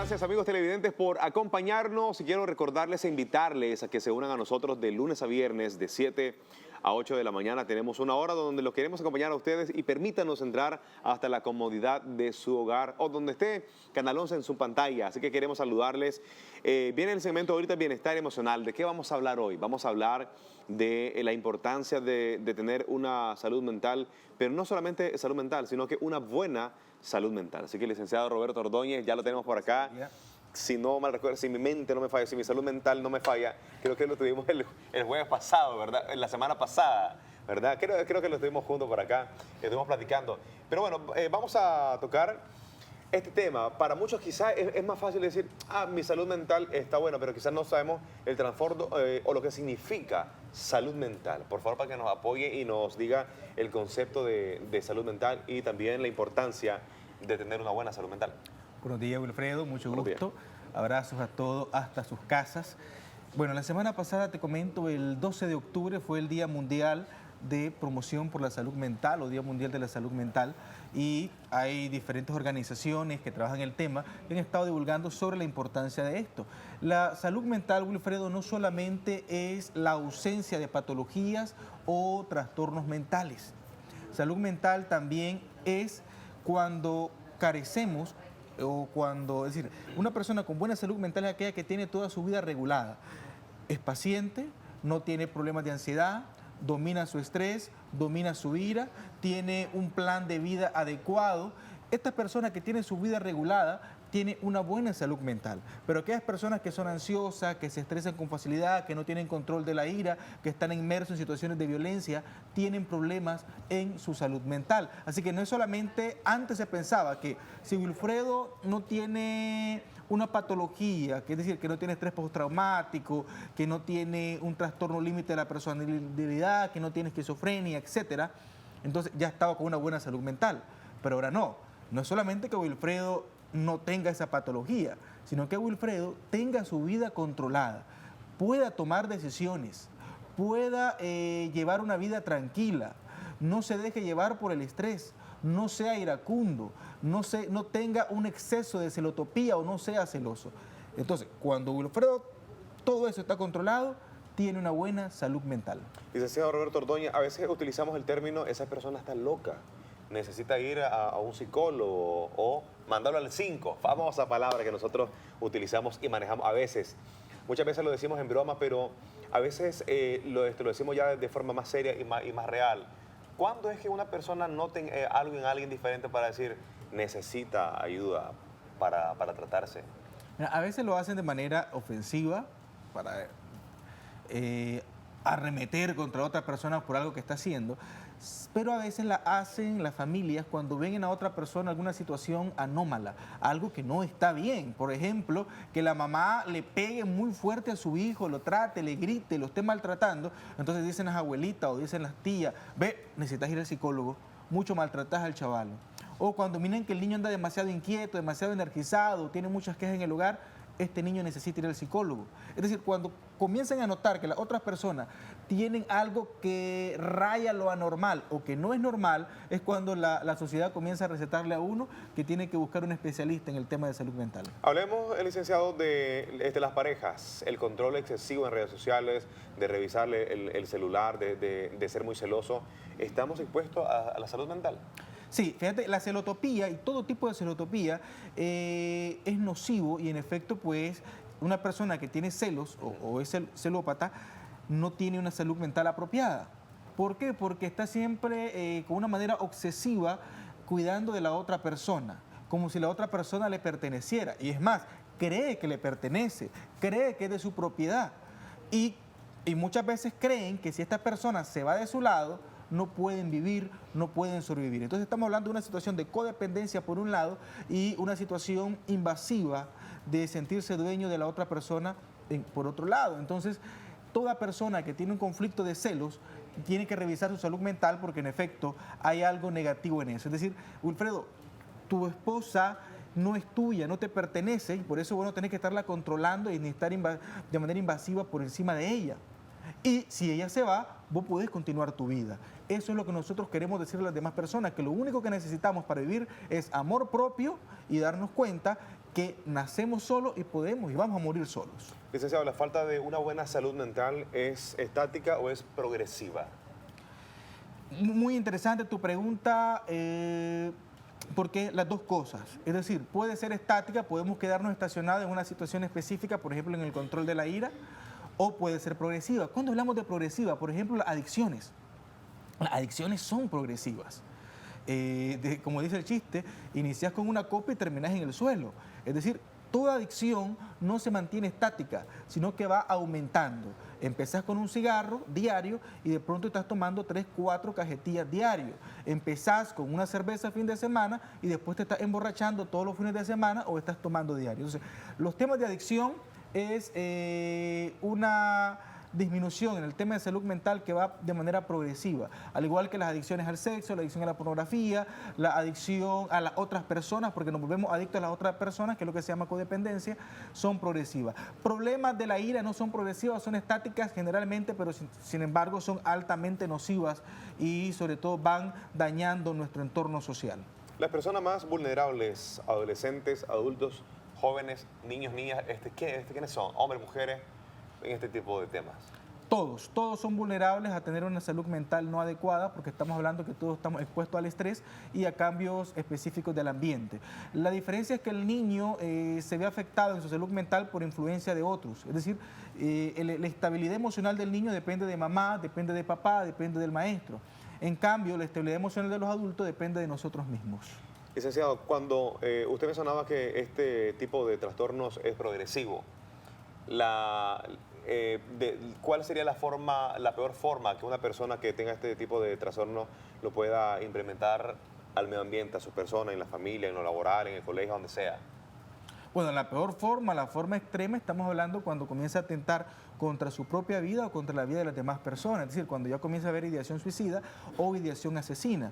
Gracias, amigos televidentes, por acompañarnos. Y quiero recordarles e invitarles a que se unan a nosotros de lunes a viernes de 7 a 8 de la mañana. Tenemos una hora donde los queremos acompañar a ustedes y permítanos entrar hasta la comodidad de su hogar o donde esté Canal 11 en su pantalla. Así que queremos saludarles. Viene el segmento ahorita Bienestar Emocional. ¿De qué vamos a hablar hoy? Vamos a hablar de la importancia de tener una salud mental, pero no solamente salud mental, sino que una buena salud mental. Así que el licenciado Roberto Ordóñez ya lo tenemos por acá. Si no mal recuerdo, si mi mente no me falla, si mi salud mental no me falla, creo que lo tuvimos el jueves pasado, ¿verdad? La semana pasada, ¿verdad? Creo que lo estuvimos juntos por acá, estuvimos platicando. Pero bueno, vamos a tocar este tema. Para muchos quizás es más fácil decir, mi salud mental está buena, pero quizás no sabemos el trasfondo o lo que significa salud mental. Por favor, para que nos apoye y nos diga el concepto de salud mental y también la importancia de tener una buena salud mental. Buenos días, Wilfredo, mucho gusto. Abrazos a todos hasta sus casas. Bueno, la semana pasada te comento, el 12 de octubre fue el Día Mundial de Promoción por la Salud Mental o Día Mundial de la Salud Mental, y hay diferentes organizaciones que trabajan el tema que han estado divulgando sobre la importancia de esto. La salud mental, Wilfredo, no solamente es la ausencia de patologías o trastornos mentales. Salud mental también es cuando carecemos o cuando, es decir, una persona con buena salud mental es aquella que tiene toda su vida regulada. Es paciente, no tiene problemas de ansiedad, domina su estrés, domina su ira, tiene un plan de vida adecuado. Esta persona que tiene su vida regulada tiene una buena salud mental, pero aquellas personas que son ansiosas, que se estresan con facilidad, que no tienen control de la ira, que están inmersos en situaciones de violencia, tienen problemas en su salud mental. Así que no es solamente, antes se pensaba que si Wilfredo no tiene una patología, que es decir, que no tiene estrés postraumático, que no tiene un trastorno límite de la personalidad, que no tiene esquizofrenia, etcétera, entonces ya estaba con una buena salud mental. Pero ahora no es solamente que Wilfredo no tenga esa patología, sino que Wilfredo tenga su vida controlada, pueda tomar decisiones, pueda llevar una vida tranquila, no se deje llevar por el estrés, no sea iracundo, no tenga un exceso de celotopía o no sea celoso. Entonces, cuando Wilfredo todo eso está controlado, tiene una buena salud mental. Licenciado Roberto Ordóñez, a veces utilizamos el término esa persona está loca, necesita ir a un psicólogo o mandarlo al 5, famosa palabra que nosotros utilizamos y manejamos a veces. Muchas veces lo decimos en broma, pero a veces lo decimos ya de forma más seria y más real. ¿Cuándo es que una persona nota algo en alguien diferente para decir necesita ayuda para tratarse? A veces lo hacen de manera ofensiva para arremeter contra otra persona por algo que está haciendo, pero a veces la hacen las familias cuando ven a otra persona alguna situación anómala, algo que no está bien. Por ejemplo, que la mamá le pegue muy fuerte a su hijo, lo trate, le grite, lo esté maltratando. Entonces dicen las abuelitas o dicen las tías, ve, necesitas ir al psicólogo, mucho maltratas al chaval. O cuando miren que el niño anda demasiado inquieto, demasiado energizado, tiene muchas quejas en el hogar, este niño necesita ir al psicólogo. Es decir, cuando comiencen a notar que las otras personas tienen algo que raya lo anormal o que no es normal, es cuando la sociedad comienza a recetarle a uno que tiene que buscar un especialista en el tema de salud mental. Hablemos, licenciado, de las parejas, el control excesivo en redes sociales, de revisarle el celular, de ser muy celoso. ¿Estamos expuestos a la salud mental? Sí, fíjate, la celotopía y todo tipo de celotopía es nocivo y en efecto, pues, una persona que tiene celos o es celópata no tiene una salud mental apropiada. ¿Por qué? Porque está siempre con una manera obsesiva cuidando de la otra persona, como si la otra persona le perteneciera. Y es más, cree que le pertenece, cree que es de su propiedad. Y muchas veces creen que si esta persona se va de su lado, no pueden vivir, no pueden sobrevivir. Entonces estamos hablando de una situación de codependencia por un lado y una situación invasiva de sentirse dueño de la otra persona por otro lado. Entonces, toda persona que tiene un conflicto de celos tiene que revisar su salud mental porque en efecto hay algo negativo en eso. Es decir, Wilfredo, tu esposa no es tuya, no te pertenece y por eso vos no tenés que estarla controlando y ni estar de manera invasiva por encima de ella. Y si ella se va, vos podés continuar tu vida. Eso es lo que nosotros queremos decirle a las demás personas, que lo único que necesitamos para vivir es amor propio y darnos cuenta que nacemos solos y podemos y vamos a morir solos. Licenciado, ¿la falta de una buena salud mental es estática o es progresiva? Muy interesante tu pregunta, porque las dos cosas. Es decir, puede ser estática, podemos quedarnos estacionados en una situación específica, por ejemplo, en el control de la ira, o puede ser progresiva. Cuando hablamos de progresiva, por ejemplo, las adicciones son progresivas. Como dice el chiste, inicias con una copa y terminas en el suelo. Es decir, toda adicción no se mantiene estática, sino que va aumentando. Empezás con un cigarro diario y de pronto estás tomando 3, 4 cajetillas diario. Empezás con una cerveza fin de semana y después te estás emborrachando todos los fines de semana o estás tomando diario. Entonces, los temas de adicción es una disminución en el tema de salud mental que va de manera progresiva, al igual que las adicciones al sexo, la adicción a la pornografía, la adicción a las otras personas, porque nos volvemos adictos a las otras personas, que es lo que se llama codependencia, son progresivas. Problemas de la ira no son progresivas, son estáticas generalmente, pero sin embargo son altamente nocivas y sobre todo van dañando nuestro entorno social. Las personas más vulnerables, adolescentes, adultos, jóvenes, niños, niñas, ¿quiénes son? Hombres, mujeres, en este tipo de temas. Todos son vulnerables a tener una salud mental no adecuada, porque estamos hablando que todos estamos expuestos al estrés y a cambios específicos del ambiente. La diferencia es que el niño se ve afectado en su salud mental por influencia de otros. Es decir, la estabilidad emocional del niño depende de mamá, depende de papá, depende del maestro. En cambio, la estabilidad emocional de los adultos depende de nosotros mismos. Licenciado, cuando usted mencionaba que este tipo de trastornos es progresivo, ¿cuál sería la peor forma que una persona que tenga este tipo de trastorno lo pueda implementar al medio ambiente, a su persona, en la familia, en lo laboral, en el colegio, donde sea? Bueno, la peor forma, la forma extrema, estamos hablando cuando comienza a atentar contra su propia vida o contra la vida de las demás personas, es decir, cuando ya comienza a haber ideación suicida o ideación asesina.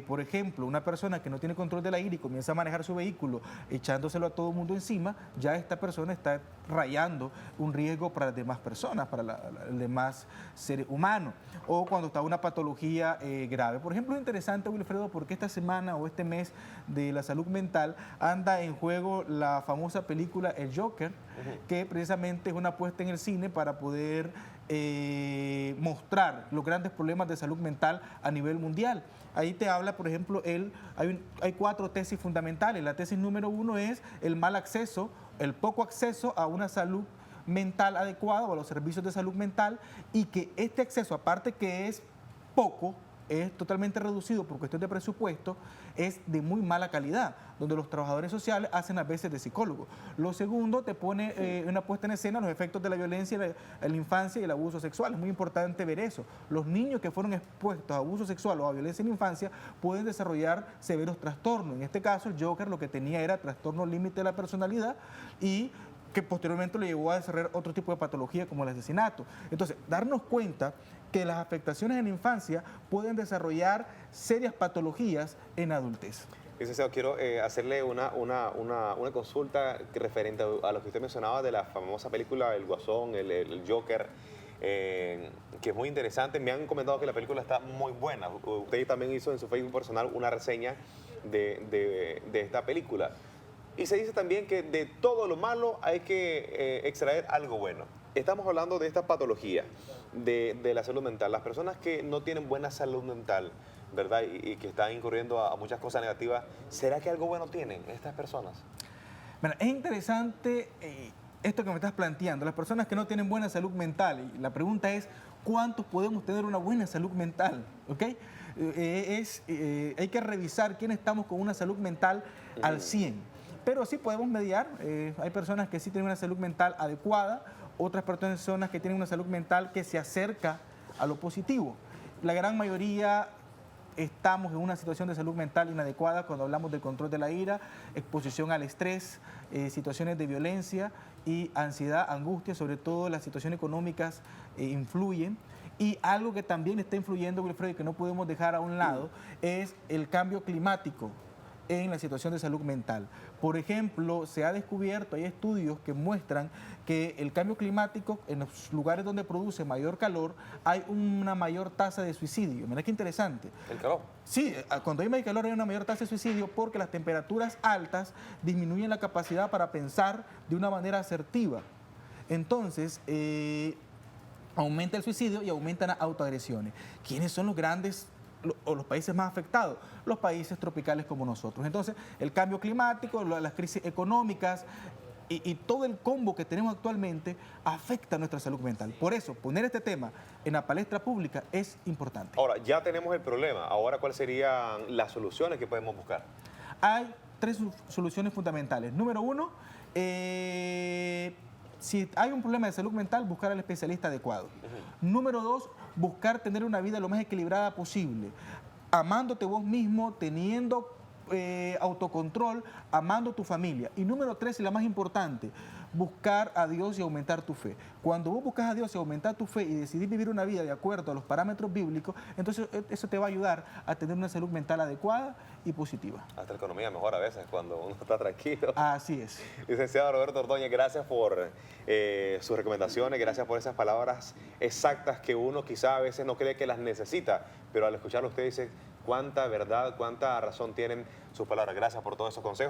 Por ejemplo, una persona que no tiene control de la ira y comienza a manejar su vehículo echándoselo a todo el mundo encima, ya esta persona está rayando un riesgo para las demás personas, para el demás ser humano. O cuando está una patología grave. Por ejemplo, es interesante, Wilfredo, porque esta semana o este mes de la salud mental anda en juego la famosa película El Joker, que precisamente es una apuesta en el cine para poder mostrar los grandes problemas de salud mental a nivel mundial. Ahí te habla, por ejemplo, hay 4 tesis fundamentales. La tesis número 1 es el mal acceso, el poco acceso a una salud mental adecuada o a los servicios de salud mental, y que este acceso, aparte que es poco, es totalmente reducido por cuestión de presupuesto, es de muy mala calidad, donde los trabajadores sociales hacen a veces de psicólogos. Lo segundo, te pone una puesta en escena los efectos de la violencia en la infancia y el abuso sexual. Es muy importante ver eso. Los niños que fueron expuestos a abuso sexual o a violencia en la infancia pueden desarrollar severos trastornos. En este caso, el Joker lo que tenía era trastorno límite de la personalidad y que posteriormente le llevó a desarrollar otro tipo de patología como el asesinato. Entonces, darnos cuenta que las afectaciones en la infancia pueden desarrollar serias patologías en adultez. Licenciado, quiero hacerle una consulta referente a lo que usted mencionaba de la famosa película El Guasón, el Joker, que es muy interesante. Me han comentado que la película está muy buena. Usted también hizo en su Facebook personal una reseña de esta película. Y se dice también que de todo lo malo hay que extraer algo bueno. Estamos hablando de esta patología de la salud mental. Las personas que no tienen buena salud mental, ¿verdad? Y que están incurriendo a muchas cosas negativas, ¿será que algo bueno tienen estas personas? Bueno, es interesante esto que me estás planteando. Las personas que no tienen buena salud mental, y la pregunta es, ¿cuántos podemos tener una buena salud mental? ¿Ok? Hay que revisar quiénes estamos con una salud mental al 100%. Pero sí podemos mediar. Hay personas que sí tienen una salud mental adecuada, otras personas que tienen una salud mental que se acerca a lo positivo. La gran mayoría estamos en una situación de salud mental inadecuada cuando hablamos del control de la ira, exposición al estrés, situaciones de violencia y ansiedad, angustia, sobre todo las situaciones económicas influyen. Y algo que también está influyendo, Wilfredo, y que no podemos dejar a un lado, es el cambio climático. en la situación de salud mental. Por ejemplo, se ha descubierto, hay estudios que muestran que el cambio climático, en los lugares donde produce mayor calor, hay una mayor tasa de suicidio. Mira qué interesante. ¿El calor? Sí, cuando hay mayor calor hay una mayor tasa de suicidio porque las temperaturas altas disminuyen la capacidad para pensar de una manera asertiva. Entonces, aumenta el suicidio y aumentan las autoagresiones. ¿Quiénes son los grandes o los países más afectados? Los países tropicales como nosotros. Entonces, el cambio climático, las crisis económicas y todo el combo que tenemos actualmente afecta a nuestra salud mental. Por eso, poner este tema en la palestra pública es importante. Ahora, ya tenemos el problema. Ahora, ¿cuáles serían las soluciones que podemos buscar? Hay tres soluciones fundamentales. Número uno, si hay un problema de salud mental, buscar al especialista adecuado. Número dos, buscar tener una vida lo más equilibrada posible, amándote vos mismo, teniendo autocontrol, amando tu familia. Y número tres, y la más importante, buscar a Dios y aumentar tu fe. Cuando vos buscas a Dios y aumentar tu fe y decidís vivir una vida de acuerdo a los parámetros bíblicos, entonces eso te va a ayudar a tener una salud mental adecuada y positiva. Hasta la economía mejor a veces cuando uno está tranquilo. Así es. Licenciado Roberto Ordóñez, gracias por sus recomendaciones, gracias por esas palabras exactas que uno quizá a veces no cree que las necesita, pero al escucharlo usted dice cuánta verdad, cuánta razón tienen sus palabras. Gracias por todos esos consejos.